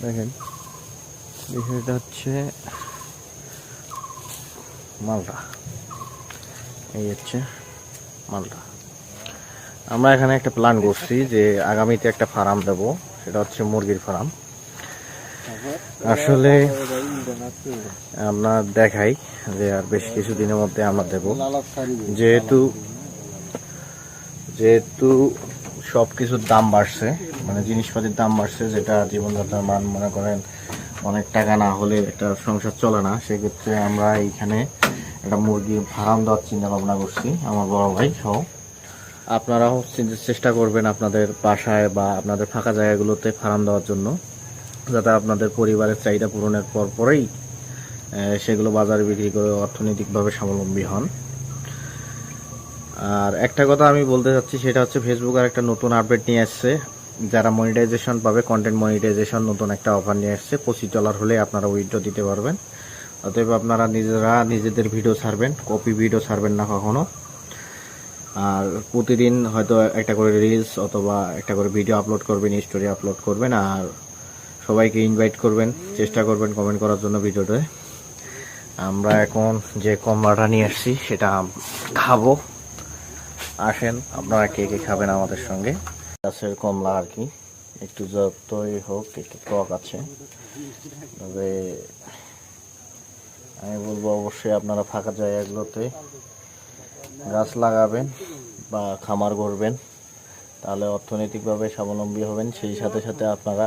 দেখেন বিষয়টা হচ্ছে মালটা, এই হচ্ছে মালটা। আমরা এখানে একটা প্ল্যান করছি যে আগামীতে একটা ফার্ম দেব, সেটা হচ্ছে মুরগির ফার্ম। আসলে আমরা দেখাই যে আর বেশ কিছুদিনের মধ্যে আমরা দেব, যেহেতু সব কিছুর দাম বাড়ছে, মানে জিনিসপাতির দাম বাড়ছে, যেটা জীবনযাত্রার মান মনে করেন অনেক টাকা না হলে একটা সংসার চলে না। সেক্ষেত্রে আমরা এইখানে একটা মুরগির ফার্ম দেওয়ার চিন্তা ভাবনা করছি আমার বড় ভাই সহ। আপনারাও চেষ্টা করবেন আপনাদের বাসায় বা আপনাদের ফাঁকা জায়গাগুলোতে ফার্ম দেওয়ার জন্য, যাতে আপনাদের পরিবারের চাহিদা পূরণের পরেই সেগুলো বাজারে বিক্রি করে অর্থনৈতিকভাবে স্বাবলম্বী হন। আর একটা কথা আমি বলতে চাচ্ছি, সেটা হচ্ছে ফেসবুক আর একটা নতুন আপডেট নিয়ে আসছে। যারা মনিটাইজেশন পাবে, কন্টেন্ট মনিটাইজেশন নতুন একটা অফার নিয়ে আসছে। $25 হলে আপনারা উইথড্র দিতে পারবেন। অতএব আপনারা নিজেদের ভিডিও ছাড়বেন, কপি ভিডিও ছাড়বেন না কখনো। আর প্রতিদিন হয়তো একটা করে রিলস অথবা একটা করে ভিডিও আপলোড করবেন, স্টোরি আপলোড করবেন, আর সবাইকে ইনভাইট করবেন, চেষ্টা করবেন কমেন্ট করার জন্য ভিডিওতে। আমরা এখন যে কমলাটা নিয়ে আসছি সেটা খাবো। আসেন আপনারা কে কে খাবেন আমাদের সঙ্গে। গাছের কমলা আর কি, একটু যতই হোক একটু টক আছে, তবে আমি বলবো অবশ্যই আপনারা ফাঁকা জায়গাগুলোতে গাছ লাগাবেন বা খামার করবেন, তাহলে অর্থনৈতিকভাবে স্বাবলম্বী হবেন। সেই সাথে সাথে আপনারা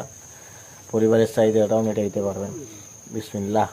পরিবারের চাহিদাটাও মেটাইতে পারবেন। বিসমিল্লাহ।